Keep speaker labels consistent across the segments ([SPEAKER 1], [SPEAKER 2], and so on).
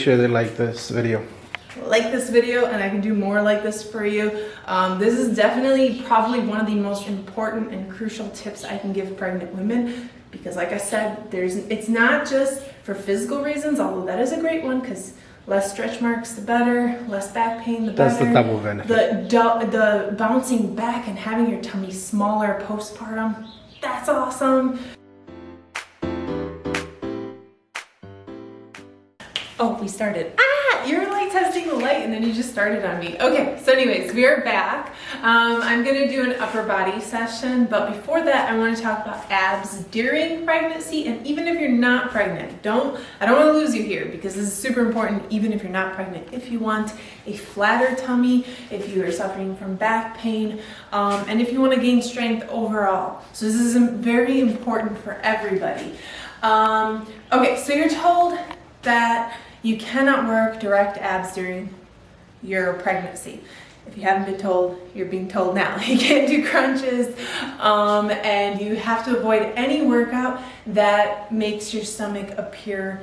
[SPEAKER 1] Sure they like this video.
[SPEAKER 2] Like this video, and I can do more like this for you. This is definitely probably one of the most important and crucial tips I can give pregnant women, because like I said, it's not just for physical reasons, although that is a great one, because less stretch marks the better, less back pain the better.
[SPEAKER 1] That's the double benefit.
[SPEAKER 2] The bouncing back and having your tummy smaller postpartum, that's awesome. Oh, we started. You're like testing the light and then you just started on me. Okay, so anyways, we are back. I'm gonna do an upper body session, but before that, I wanna talk about abs during pregnancy, and even if you're not pregnant. I don't wanna lose you here, because this is super important even if you're not pregnant. If you want a flatter tummy, if you are suffering from back pain, and if you wanna gain strength overall. So this is very important for everybody. Okay, so you're told that you cannot work direct abs during your pregnancy. If you haven't been told, you're being told now. You can't do crunches, and you have to avoid any workout that makes your stomach appear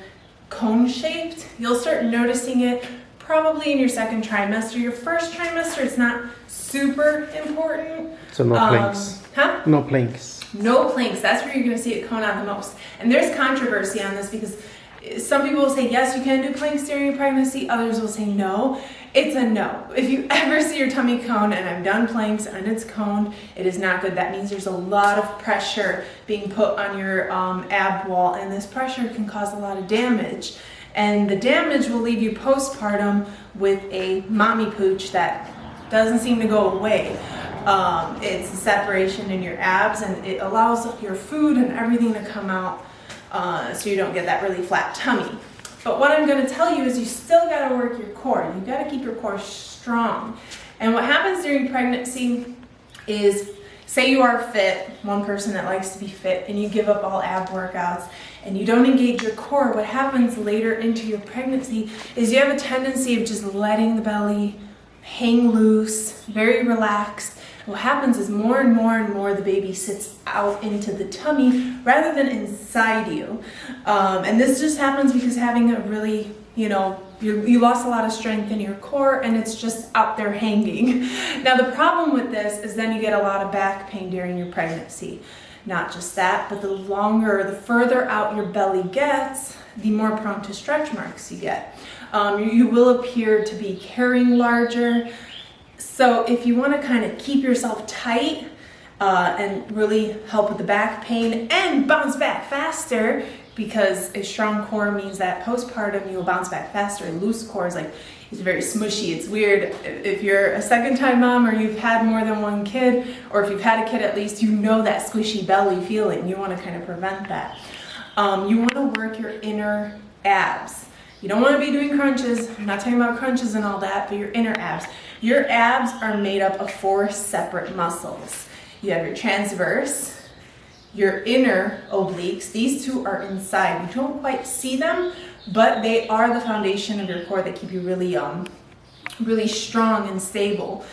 [SPEAKER 2] cone-shaped. You'll start noticing it probably in your second trimester. Your first trimester, it's not super important.
[SPEAKER 1] So no planks.
[SPEAKER 2] Huh?
[SPEAKER 1] No planks.
[SPEAKER 2] No planks. That's where you're going to see it cone out the most. And there's controversy on this, because some people will say, yes, you can do planks during pregnancy. Others will say no. It's a no. If you ever see your tummy cone, and I've done planks and it's coned, it is not good. That means there's a lot of pressure being put on your ab wall, and this pressure can cause a lot of damage. And the damage will leave you postpartum with a mommy pooch that doesn't seem to go away. It's a separation in your abs, and it allows your food and everything to come out, so you don't get that really flat tummy. But what I'm going to tell you is you still got to work your core. You got to keep your core strong. And what happens during pregnancy is, say you are fit, one person that likes to be fit, and you give up all ab workouts and you don't engage your core, what happens later into your pregnancy is you have a tendency of just letting the belly hang loose, very relaxed. What happens is more and more and more the baby sits out into the tummy rather than inside you. And this just happens because having a really, you lost a lot of strength in your core, and it's just out there hanging. Now the problem with this is then you get a lot of back pain during your pregnancy. Not just that, but the further out your belly gets, the more prone to stretch marks you get. You will appear to be carrying larger. So if you want to kind of keep yourself tight and really help with the back pain and bounce back faster, because a strong core means that postpartum you will bounce back faster. A loose core is it's very smushy. It's weird. If you're a second-time mom, or you've had more than one kid, or if you've had a kid at least, you know that squishy belly feeling. You want to kind of prevent that. You want to work your inner abs. You don't want to be doing crunches. I'm not talking about crunches and all that, but your inner abs. Your abs are made up of 4 separate muscles. You have your transverse, your inner obliques. These two are inside. You don't quite see them, but they are the foundation of your core that keep you really, really strong and stable.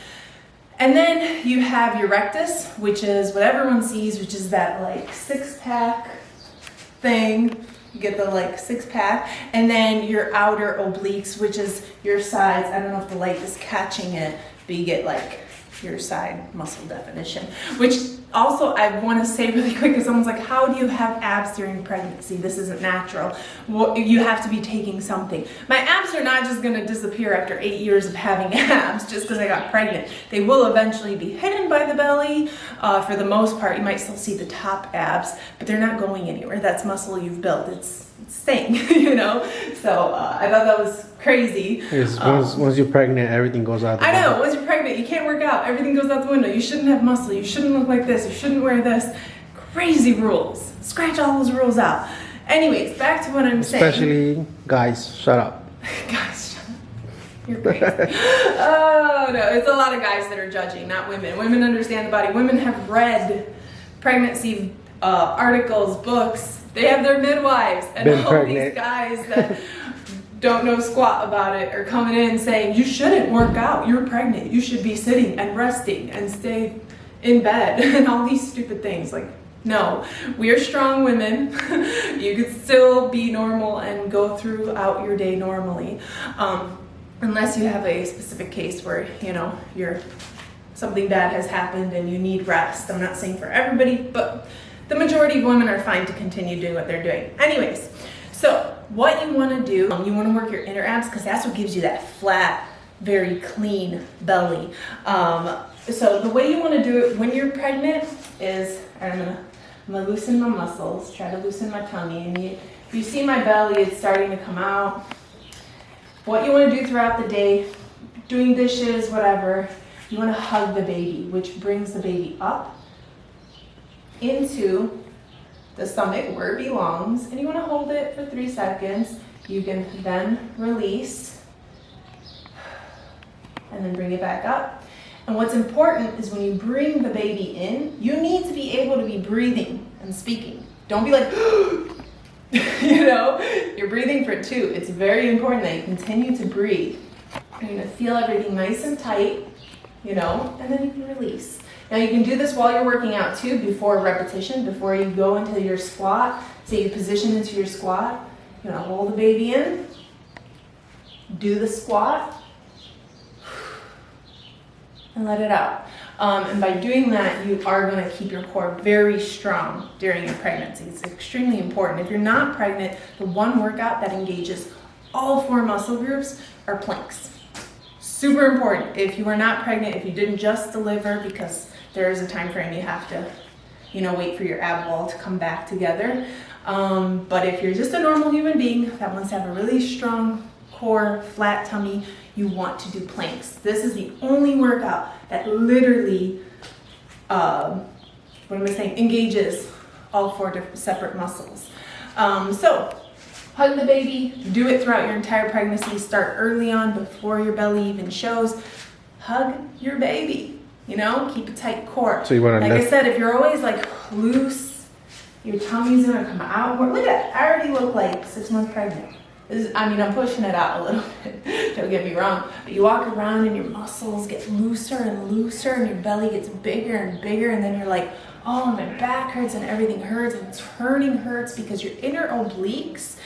[SPEAKER 2] And then you have your rectus, which is what everyone sees, which is that six-pack thing. You get the 6-pack, and then your outer obliques, which is your sides. I don't know if the light is catching it, but you get your side muscle definition, which also I want to say really quick, because someone's like, how do you have abs during pregnancy? This isn't natural. Well, you have to be taking something. My abs are not just going to disappear after 8 years of having abs just because I got pregnant. They will eventually be hidden by the belly. For the most part, you might still see the top abs, but they're not going anywhere. That's muscle you've built. It's staying, So I thought that was crazy.
[SPEAKER 1] Yes, once you're pregnant, everything goes out the window.
[SPEAKER 2] I know, once you're pregnant, you can't work out. Everything goes out the window. You shouldn't have muscle. You shouldn't look like this. You shouldn't wear this. Crazy rules. Scratch all those rules out. Anyways, back to what I'm saying.
[SPEAKER 1] Especially guys, shut up.
[SPEAKER 2] Guys, shut up. You're crazy. Oh, no. It's a lot of guys that are judging, not women. Women understand the body. Women have read pregnancy articles, books. They have their midwives. And all these guys that don't know squat about it are coming in saying, you shouldn't work out. You're pregnant. You should be sitting and resting and stay in bed and all these stupid things. No, we are strong women. You could still be normal and go throughout your day normally. Unless you have a specific case where, you know, something bad has happened and you need rest. I'm not saying for everybody, but the majority of women are fine to continue doing what they're doing. Anyways, so what you want to do, you want to work your inner abs because that's what gives you that flat, very clean belly. So the way you want to do it when you're pregnant is, I'm gonna loosen my muscles, try to loosen my tummy, and if you see my belly, it's starting to come out. What you want to do throughout the day, doing dishes, whatever, you want to hug the baby, which brings the baby up into the stomach where it belongs, and you want to hold it for 3 seconds. You can then release and then bring it back up. And what's important is when you bring the baby in, you need to be able to be breathing and speaking. Don't be like, you know, you're breathing for 2. It's very important that you continue to breathe. You're gonna feel everything nice and tight, you know, and then you can release. Now you can do this while you're working out too, before repetition, before you go into your squat. So you position into your squat, you're gonna hold the baby in, do the squat, and let it out. And by doing that, you are going to keep your core very strong during your pregnancy. It's extremely important. If you're not pregnant, the one workout that engages all 4 muscle groups are planks. Super important. If you are not pregnant, if you didn't just deliver, because there is a time frame you have to, you know, wait for your ab wall to come back together. But if you're just a normal human being that wants to have a really strong core, flat tummy, you want to do planks. This is the only workout that literally, engages all 4 different separate muscles. So hug the baby, do it throughout your entire pregnancy. Start early on before your belly even shows. Hug your baby, you know, keep a tight core.
[SPEAKER 1] So you want to,
[SPEAKER 2] like I said, if you're always like loose, your tummy's gonna come out more. Look at that, I already look like 6 months pregnant. I'm pushing it out a little bit, don't get me wrong, but you walk around and your muscles get looser and looser and your belly gets bigger and bigger, and then you're like, oh, my back hurts and everything hurts and turning hurts, because your inner obliques,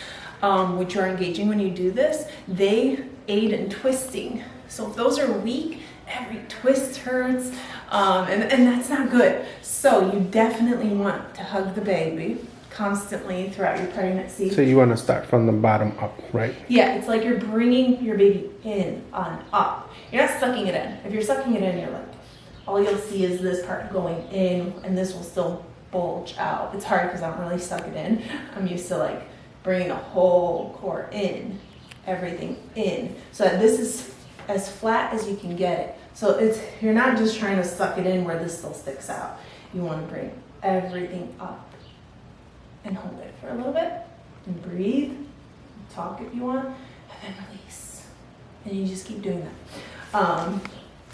[SPEAKER 2] which are engaging when you do this, they aid in twisting. So if those are weak, every twist hurts, and that's not good. So you definitely want to hug the baby constantly throughout your pregnancy.
[SPEAKER 1] So you want to start from the bottom up, right?
[SPEAKER 2] Yeah, it's like you're bringing your baby in on up. You're not sucking it in. If you're sucking it in, you're like, all you'll see is this part going in, and this will still bulge out. It's hard because I don't really suck it in. I'm used to like bringing the whole core in, everything in, so that this is as flat as you can get it. So you're not just trying to suck it in where this still sticks out. You want to bring everything up and hold it for a little bit and breathe, talk if you want, and then release. And you just keep doing that.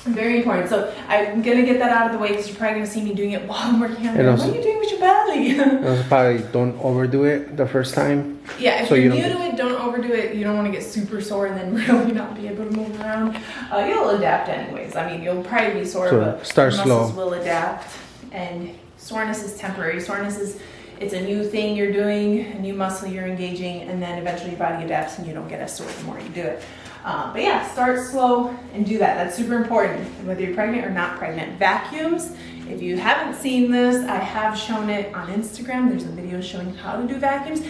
[SPEAKER 2] Very important. So I'm gonna get that out of the way because you're probably gonna see me doing it while I'm working on it. What are you doing with your belly?
[SPEAKER 1] Also probably don't overdo it the first time.
[SPEAKER 2] Yeah, if you're new to it, don't overdo it. You don't want to get super sore and then really not be able to move around. You'll adapt anyways. I mean, you'll probably be sore, but
[SPEAKER 1] start
[SPEAKER 2] your
[SPEAKER 1] slow.
[SPEAKER 2] muscles will adapt. And soreness is temporary. Soreness is, it's a new thing you're doing, a new muscle you're engaging, and then eventually your body adapts and you don't get as sore the more you do it. But yeah, start slow and do that. That's super important, whether you're pregnant or not pregnant. Vacuums, if you haven't seen this, I have shown it on Instagram. There's a video showing how to do vacuums.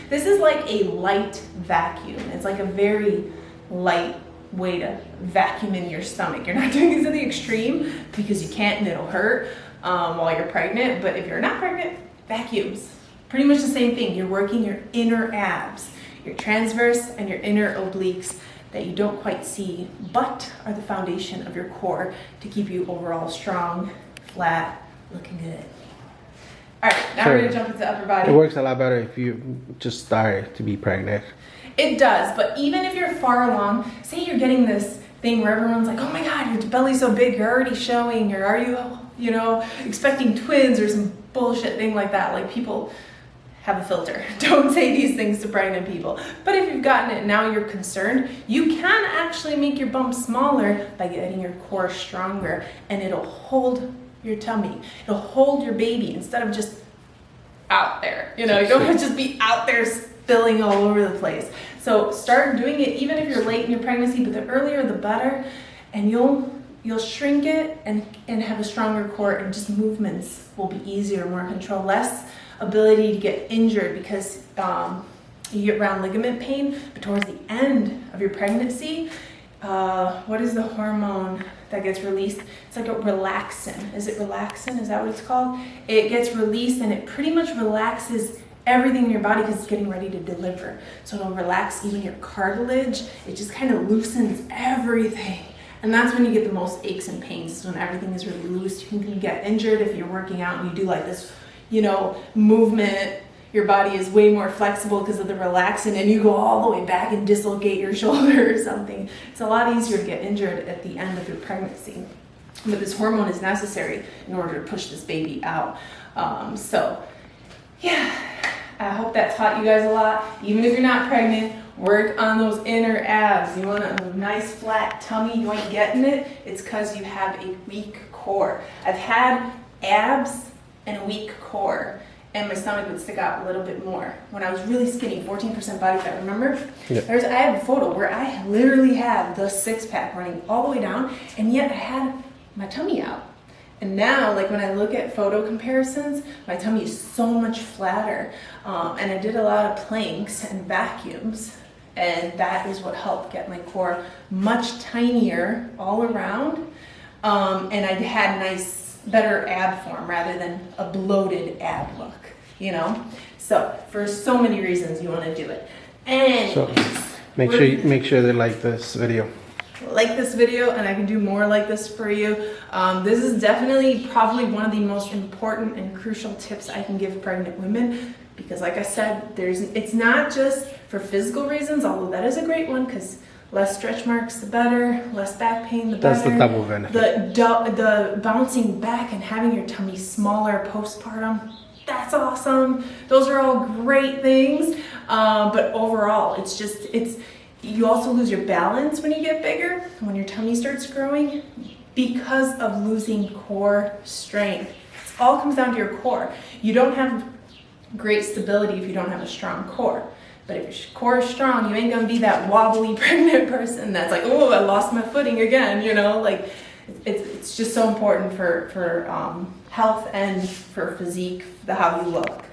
[SPEAKER 2] This is like a light vacuum. It's like a very light way to vacuum in your stomach. You're not doing these to the extreme because you can't and it'll hurt while you're pregnant. But if you're not pregnant, vacuums. Pretty much the same thing. You're working your inner abs, your transverse and your inner obliques that you don't quite see, but are the foundation of your core to keep you overall strong, flat, looking good. All right, now we're gonna jump into upper body.
[SPEAKER 1] It works a lot better if you just start to be pregnant.
[SPEAKER 2] It does, but even if you're far along, say you're getting this thing where everyone's like, oh my God, your belly's so big, you're already showing, or are you know, expecting twins or some bullshit thing like that. Like, people have a filter. Don't say these things to pregnant people. But if you've gotten it and now you're concerned, you can actually make your bump smaller by getting your core stronger, and it'll hold your tummy. It'll hold your baby instead of just out there. You know, you don't have to just be out there spilling all over the place. So start doing it even if you're late in your pregnancy, but the earlier the better, and you'll shrink it and have a stronger core, and just movements will be easier, more control, less ability to get injured because you get round ligament pain. But towards the end of your pregnancy, what is the hormone that gets released? It's like a relaxin. Is it relaxin? Is that what it's called? It gets released and it pretty much relaxes everything in your body because it's getting ready to deliver. So it'll relax even your cartilage. It just kind of loosens everything. And that's when you get the most aches and pains, is when everything is really loose. You can get injured if you're working out and you do like this, you know, movement. Your body is way more flexible because of the relaxin, and you go all the way back and dislocate your shoulder or something. It's a lot easier to get injured at the end of your pregnancy. But this hormone is necessary in order to push this baby out. So, yeah, I hope that taught you guys a lot. Even if you're not pregnant, work on those inner abs. You want a nice flat tummy, you ain't getting it, it's because you have a weak core. I've had abs and a weak core, and my stomach would stick out a little bit more. When I was really skinny, 14% body fat, remember?
[SPEAKER 1] Yeah.
[SPEAKER 2] I have a photo where I literally had the six-pack running all the way down, and yet I had my tummy out. And now, like when I look at photo comparisons, my tummy is so much flatter. And I did a lot of planks and vacuums, and that is what helped get my core much tinier all around. And I had nice, better ab form rather than a bloated ab look, you know? So for so many reasons you want to do it. And
[SPEAKER 1] So make sure they like this video.
[SPEAKER 2] Like this video, and I can do more like this for you. This is definitely probably one of the most important and crucial tips I can give pregnant women, because like I said, it's not just for physical reasons, although that is a great one, because less stretch marks the better, less back pain the better.
[SPEAKER 1] That's the double benefit.
[SPEAKER 2] The bouncing back and having your tummy smaller postpartum, that's awesome. Those are all great things, but overall you also lose your balance when you get bigger, when your tummy starts growing, because of losing core strength. It all comes down to your core. You don't have great stability if you don't have a strong core. But if your core is strong, you ain't gonna be that wobbly pregnant person that's like, oh, I lost my footing again, you know? Like, it's just so important for health and for physique, how you look.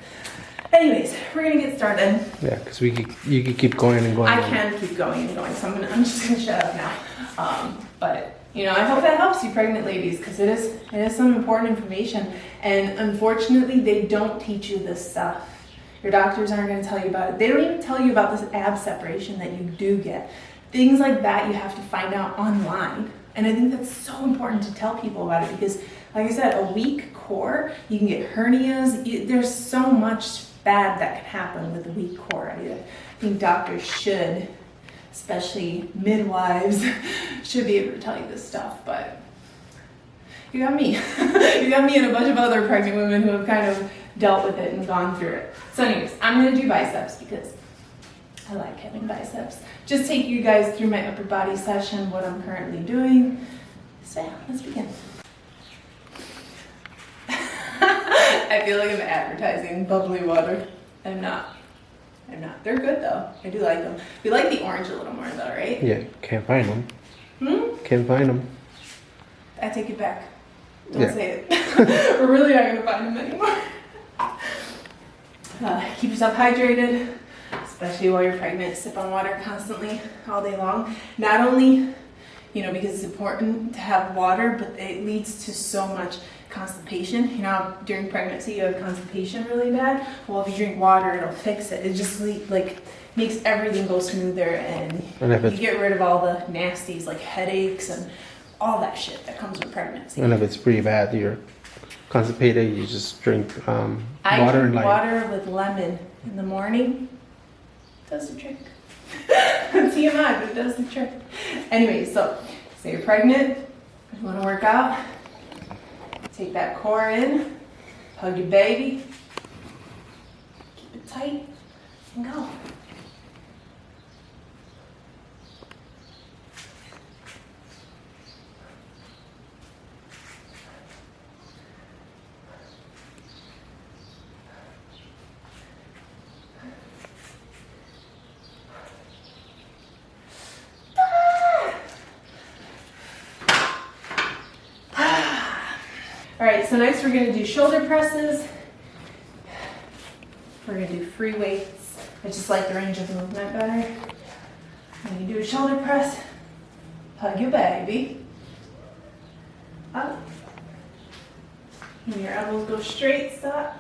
[SPEAKER 2] Anyways, we're gonna get started.
[SPEAKER 1] Yeah, because you could keep going and going.
[SPEAKER 2] I can keep going and going, so I'm just gonna shut up now. But you know, I hope that helps you, pregnant ladies, because it is some important information. And unfortunately, they don't teach you this stuff. Your doctors aren't gonna tell you about it. They don't even tell you about this ab separation that you do get. Things like that you have to find out online. And I think that's so important to tell people about it, because, like I said, a weak core, you can get hernias. There's so much bad that can happen with a weak core. I think doctors should, especially midwives, should be able to tell you this stuff, but you got me. You got me and a bunch of other pregnant women who have kind of dealt with it and gone through it. So anyways, I'm gonna do biceps because I like having biceps. Just take you guys through my upper body session, what I'm currently doing. So yeah, let's begin. I feel like I'm advertising bubbly water. I'm not. They're good though. I do like them. We like the orange a little more though, right?
[SPEAKER 1] Yeah, can't find them. Can't find them.
[SPEAKER 2] I take it back. Don't say it. We're really not gonna find them anymore. Keep yourself hydrated, especially while you're pregnant. Sip on water constantly, all day long. Not only, you know, because it's important to have water, but it leads to so much constipation. You know, during pregnancy you have constipation really bad. Well, if you drink water, it'll fix it. It just like makes everything go smoother, and you get rid of all the nasties like headaches and all that shit that comes with pregnancy.
[SPEAKER 1] And if it's pretty bad, you're constipated, you just drink water and
[SPEAKER 2] drink water with lemon in the morning. Does the trick. TMI, but it does the trick. Anyway, so So you're pregnant, you want to work out, take that core in, hug your baby, keep it tight, and go. All right, so next we're gonna do shoulder presses. We're gonna do free weights. I just like the range of movement better. When you do a shoulder press, hug your baby. Up. And your elbows go straight, stop.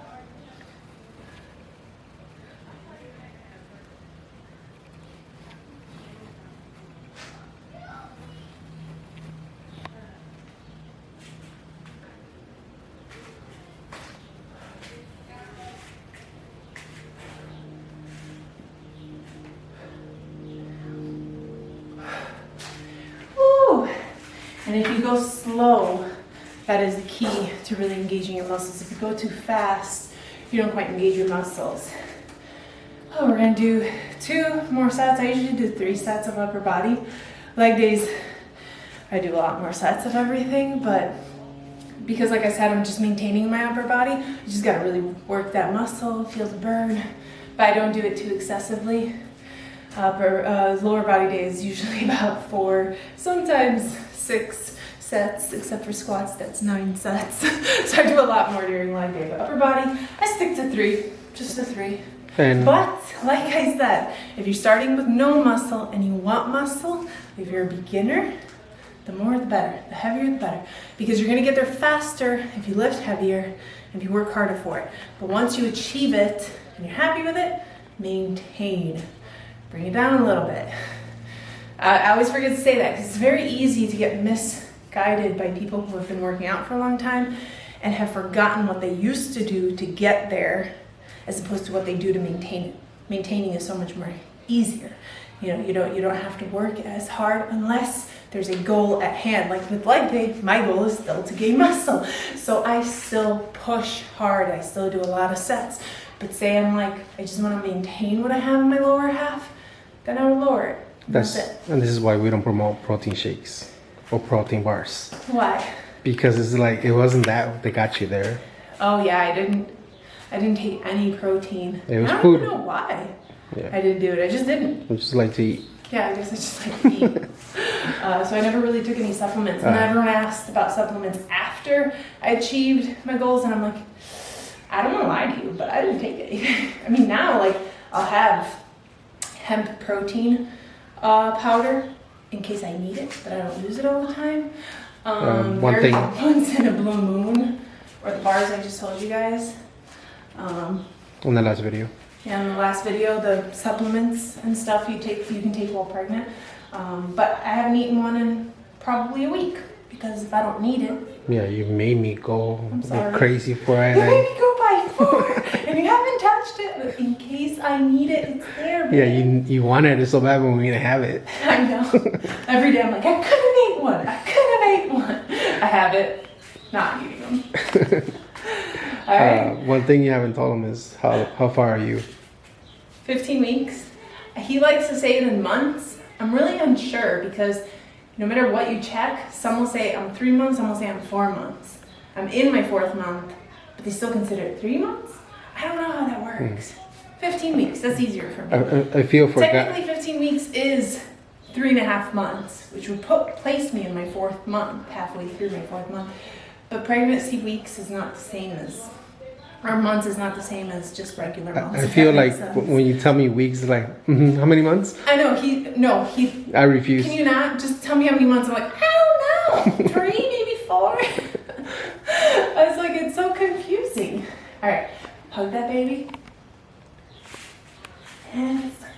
[SPEAKER 2] And if you go slow, that is the key to really engaging your muscles. If you go too fast, you don't quite engage your muscles. Oh, we're gonna do 2 more sets. I usually do 3 sets of upper body. Leg days, I do a lot more sets of everything, but because like I said, I'm just maintaining my upper body, you just gotta really work that muscle, feel the burn, but I don't do it too excessively. Lower body day is usually about 4, sometimes 6 sets, except for squats, that's 9 sets. So I do a lot more during leg day, but upper body, I stick to 3, just to 3.
[SPEAKER 1] And
[SPEAKER 2] But, like I said, if you're starting with no muscle and you want muscle, if you're a beginner, the more the better, the heavier the better. Because you're gonna get there faster if you lift heavier, if you work harder for it. But once you achieve it and you're happy with it, maintain. Bring it down a little bit. I always forget to say that because it's very easy to get misguided by people who have been working out for a long time and have forgotten what they used to do to get there as opposed to what they do to maintain it. Maintaining is so much more easier. You know, you don't have to work as hard unless there's a goal at hand. Like with leg day, my goal is still to gain muscle. So I still push hard. I still do a lot of sets. But say I'm like, I just want to maintain what I have in my lower half, then I would lower it. That's it.
[SPEAKER 1] And this is why we don't promote protein shakes or protein bars.
[SPEAKER 2] Why?
[SPEAKER 1] Because it's like it wasn't that they got you there.
[SPEAKER 2] Oh yeah, I didn't take any protein.
[SPEAKER 1] It was
[SPEAKER 2] I don't
[SPEAKER 1] food.
[SPEAKER 2] even know why.
[SPEAKER 1] Yeah.
[SPEAKER 2] I didn't do it. I just didn't.
[SPEAKER 1] We just like to eat.
[SPEAKER 2] Yeah, I guess I just like to eat. So I never really took any supplements. And everyone asked about supplements after I achieved my goals, and I'm like, I don't want to lie to you, but I didn't take anything. I mean, now like I'll have hemp protein powder in case I need it, but I don't use it all the time.
[SPEAKER 1] One thing.
[SPEAKER 2] Once in a blue moon, or the bars I just told you guys.
[SPEAKER 1] On the last video.
[SPEAKER 2] Yeah, in the last video, the supplements and stuff you can take while pregnant. But I haven't eaten one in probably a week because if I don't need it.
[SPEAKER 1] Yeah, you made me go
[SPEAKER 2] sorry.
[SPEAKER 1] crazy for it.
[SPEAKER 2] You made me go by 4 and you haven't touched it. But in case I need it, it's there. Babe.
[SPEAKER 1] Yeah, you wanted it so bad when we didn't have it.
[SPEAKER 2] I know. Every day I'm like, I could have ate one. I could have ate one. I have it. Not eating them. All right.
[SPEAKER 1] One thing you haven't told him is how far are you?
[SPEAKER 2] 15 weeks. He likes to say it in months. I'm really unsure because no matter what you check, some will say I'm 3 months, some will say I'm 4 months. I'm in my 4th month, but they still consider it 3 months? I don't know how that works. 15 weeks, that's easier for me.
[SPEAKER 1] I feel for
[SPEAKER 2] Technically 15 weeks is 3.5 months, which would place me in my 4th month, halfway through my 4th month. But pregnancy weeks is not the same as, or months is not the same as just regular months.
[SPEAKER 1] I feel like when you tell me weeks, it's like, how many months?
[SPEAKER 2] I know,
[SPEAKER 1] I refuse.
[SPEAKER 2] Can you not just tell me how many months? I'm like, I don't know, 3, maybe 4. I was like, it's so confusing. All right, hug that baby. And it's started.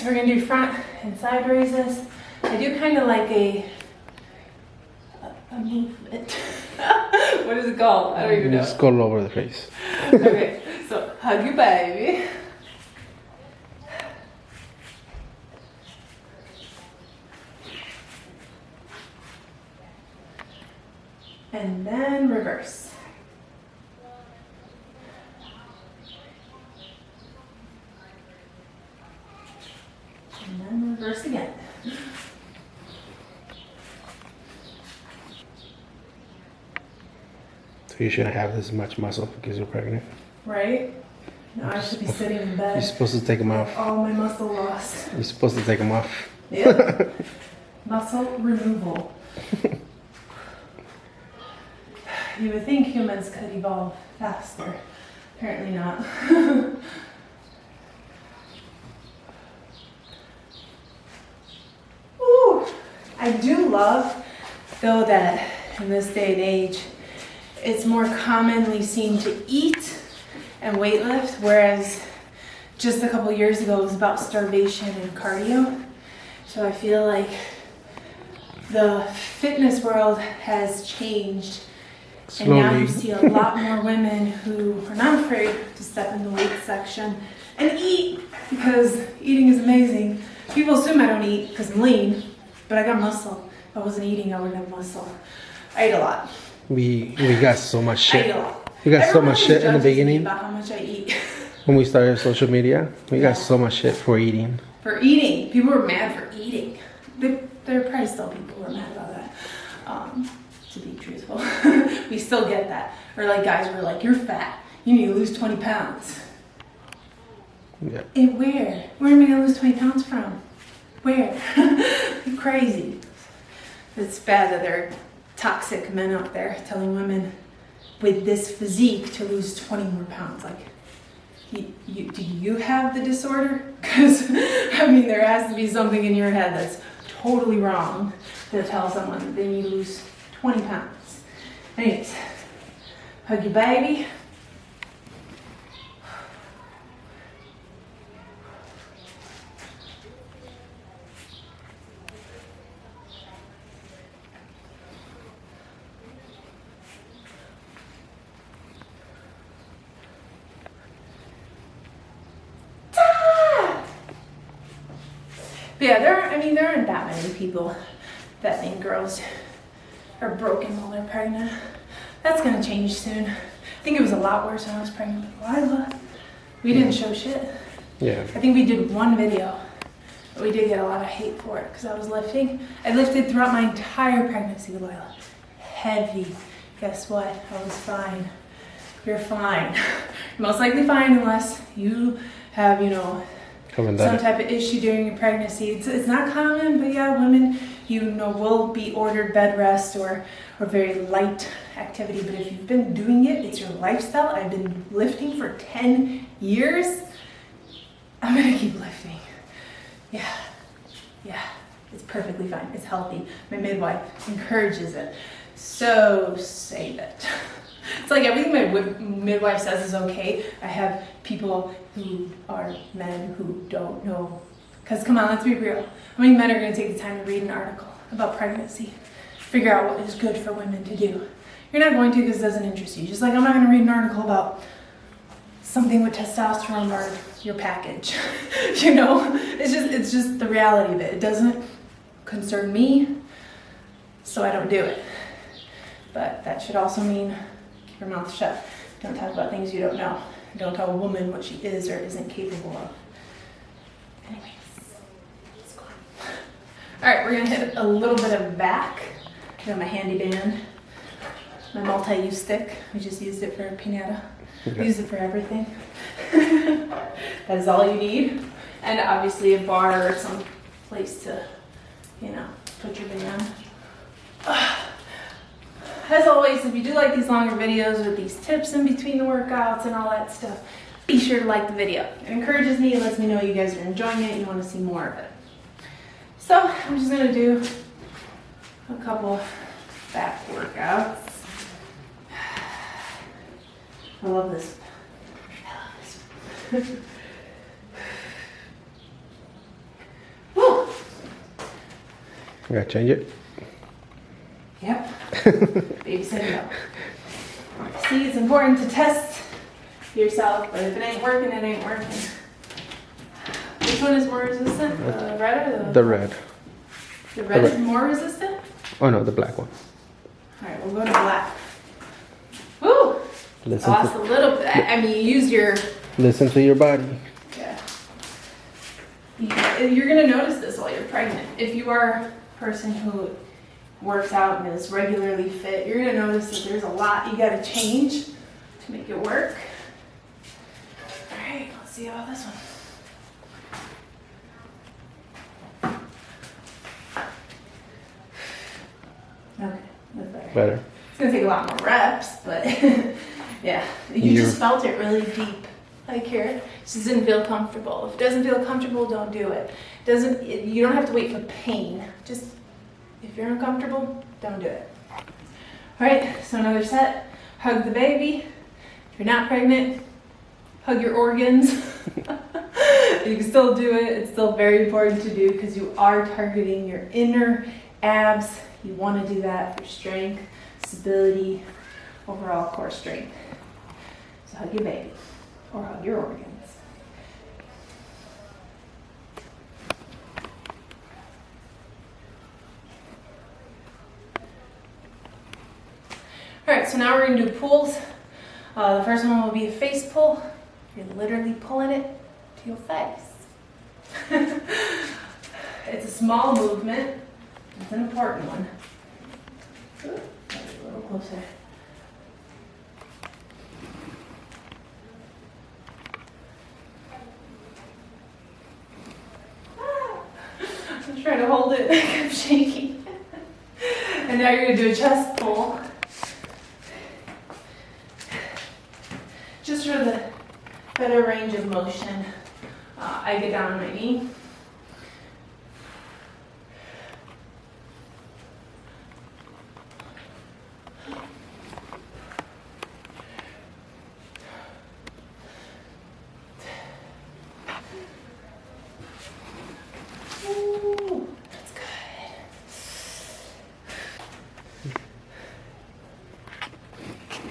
[SPEAKER 2] so we're gonna do front and side raises. I do kind of like a movement. What is it called? I don't even know.
[SPEAKER 1] Just go all over the face.
[SPEAKER 2] Okay, so hug your baby. And then reverse. And then reverse again.
[SPEAKER 1] So you shouldn't have this much muscle because you're pregnant.
[SPEAKER 2] Right? No, I should be sitting in
[SPEAKER 1] You're
[SPEAKER 2] bed.
[SPEAKER 1] supposed to take them off.
[SPEAKER 2] All my muscle loss.
[SPEAKER 1] You're supposed to take them off.
[SPEAKER 2] Yep. Muscle removal. You would think humans could evolve faster. Apparently not. Ooh. I do love, though, that in this day and age, it's more commonly seen to eat and weightlift, whereas just a couple years ago it was about starvation and cardio. So I feel like the fitness world has changed.
[SPEAKER 1] Slowly.
[SPEAKER 2] And now you see a lot more women who are not afraid to step in the weight section and eat, because eating is amazing. People assume I don't eat because I'm lean, but I got muscle. If I wasn't eating, I wouldn't have muscle. I eat a lot.
[SPEAKER 1] We got so much
[SPEAKER 2] I eat
[SPEAKER 1] shit.
[SPEAKER 2] a lot.
[SPEAKER 1] We got so
[SPEAKER 2] Everyone
[SPEAKER 1] much shit in the
[SPEAKER 2] judges me
[SPEAKER 1] beginning.
[SPEAKER 2] about how much I eat.
[SPEAKER 1] When we started social media, we
[SPEAKER 2] Yeah.
[SPEAKER 1] got so much shit for eating.
[SPEAKER 2] For eating. People were mad for eating. There are probably still people who are mad about that. To be truthful. We still get that. Or like guys were like, you're fat. You need to lose 20 pounds.
[SPEAKER 1] Yeah.
[SPEAKER 2] And where? Where am I going to lose 20 pounds from? Where? You're crazy. It's bad that there are toxic men out there telling women with this physique to lose 20 more pounds. Like, do you have the disorder? Because, I mean, there has to be something in your head that's totally wrong to tell someone that they need to lose 20 pounds. Anyways, hug your baby. But yeah, there aren't that many people that think girls are broken while they're pregnant. That's gonna change soon. I think it was a lot worse when I was pregnant with Lila. We didn't show shit.
[SPEAKER 1] Yeah.
[SPEAKER 2] I think we did one video, but we did get a lot of hate for it because I was lifting. I lifted throughout my entire pregnancy with Lila. Heavy. Guess what? I was fine. You're fine. You're most likely fine unless you have, some type of issue during your pregnancy. It's not common, but yeah, women, will be ordered bed rest or very light activity. But if you've been doing it, it's your lifestyle. I've been lifting for 10 years. I'm gonna keep lifting. Yeah, it's perfectly fine. It's healthy. My midwife encourages it. So save it. It's like everything my midwife says is okay. I have people who are men who don't know. Because come on, let's be real. How many men are going to take the time to read an article about pregnancy? Figure out what is good for women to do. You're not going to because it doesn't interest you. Just like I'm not going to read an article about something with testosterone or your package. It's just the reality of it. It doesn't concern me, so I don't do it. But that should also mean keep your mouth shut. Don't talk about things you don't know. Don't tell a woman what she is or isn't capable of. Anyways, let's go. All right, we're gonna hit a little bit of back. I got my handy band, my multi-use stick. We just used it for a pinata.
[SPEAKER 1] Okay.
[SPEAKER 2] We use it for everything. That is all you need. And obviously a bar or some place to, put your band. As always, if you do like these longer videos with these tips in between the workouts and all that stuff, be sure to like the video. It encourages me, it lets me know you guys are enjoying it and you want to see more of it. So I'm just going to do a couple back workouts. I love this.
[SPEAKER 1] I gotta change it.
[SPEAKER 2] Yep. Baby said no. See, it's important to test yourself, but if it ain't working, it ain't working. Which one is more resistant? The red or
[SPEAKER 1] the red?
[SPEAKER 2] The red is more resistant?
[SPEAKER 1] Oh no, the black one.
[SPEAKER 2] Alright, we'll go to black. Woo! Lost a little bit. I mean, you used your...
[SPEAKER 1] Listen to your body.
[SPEAKER 2] Yeah. You're going to notice this while you're pregnant. If you are a person who works out and is regularly fit, you're going to notice that there's a lot you got to change to make it work. Alright, let's see about this one. Okay, that's better.
[SPEAKER 1] Better.
[SPEAKER 2] It's gonna take a lot more reps, but yeah, you just felt it really deep. Like here, it just didn't feel comfortable. If it doesn't feel comfortable, don't do it. You don't have to wait for pain. Just if you're uncomfortable, don't do it. All right, so another set. Hug the baby. If you're not pregnant, hug your organs. You can still do it. It's still very important to do because you are targeting your inner abs. You want to do that for strength, stability, overall core strength. So hug your baby or hug your organs. All right, so now we're going to do pulls. The first one will be a face pull. You're literally pulling it to your face. It's a small movement. It's an important one. Ooh, a little closer. I was trying to hold it. I kept shaking. And now you're going to do a chest pull. Just for the better range of motion, I get down on my knee. Ooh, that's good.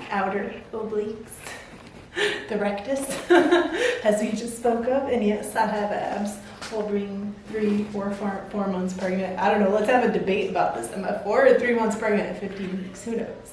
[SPEAKER 2] Outer obliques. The rectus, as we just spoke of, and yes, I have abs. We'll bring 3 or 4 months pregnant. I don't know, let's have a debate about this. Am I 4 or 3 months pregnant at 15 weeks? Who knows?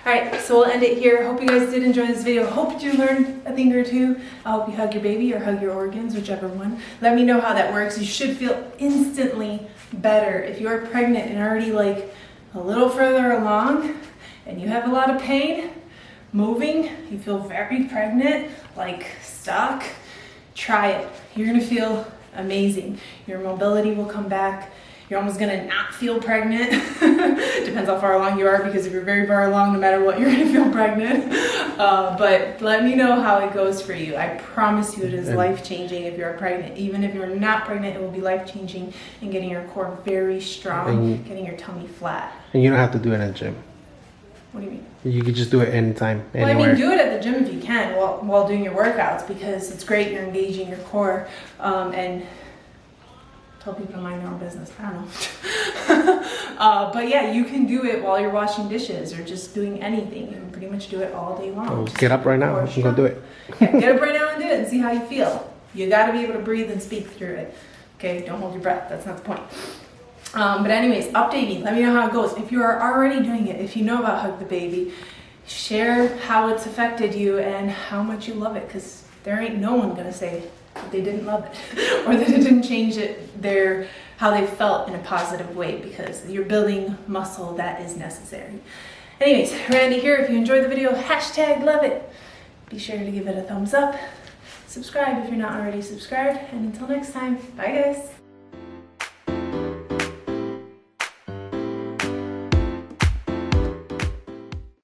[SPEAKER 2] Alright, so we'll end it here. Hope you guys did enjoy this video. Hope you learned a thing or two. I hope you hug your baby or hug your organs, whichever one. Let me know how that works. You should feel instantly better. If you're pregnant and already like a little further along and you have a lot of pain moving, you feel very pregnant, like stuck, try it. You're gonna feel amazing. Your mobility will come back. You're almost gonna not feel pregnant. Depends how far along you are, because if you're very far along, no matter what, you're gonna feel pregnant. But let me know how it goes for you. I promise you it is life-changing if you're pregnant. Even if you're not pregnant, it will be life-changing in getting your core very strong, getting your tummy flat.
[SPEAKER 1] And you don't have to do it in the gym.
[SPEAKER 2] What do you mean?
[SPEAKER 1] You could just do it anytime,
[SPEAKER 2] well,
[SPEAKER 1] anywhere.
[SPEAKER 2] I mean, do it at the gym if you can while doing your workouts, because it's great. You're engaging your core and tell people to mind their own business. I don't know. But yeah, you can do it while you're washing dishes or just doing anything. You can pretty much do it all day long.
[SPEAKER 1] Oh, get up right now and go do it.
[SPEAKER 2] Yeah, get up right now and do it and see how you feel. You got to be able to breathe and speak through it. Okay, don't hold your breath. That's not the point. But anyways, update me. Let me know how it goes. If you are already doing it, if you know about Hug the Baby, share how it's affected you and how much you love it, because there ain't no one gonna say that they didn't love it or that it didn't change how they felt in a positive way, because you're building muscle that is necessary. Anyways, Randy here. If you enjoyed the video, #love it. Be sure to give it a thumbs up. Subscribe if you're not already subscribed. And until next time, bye guys.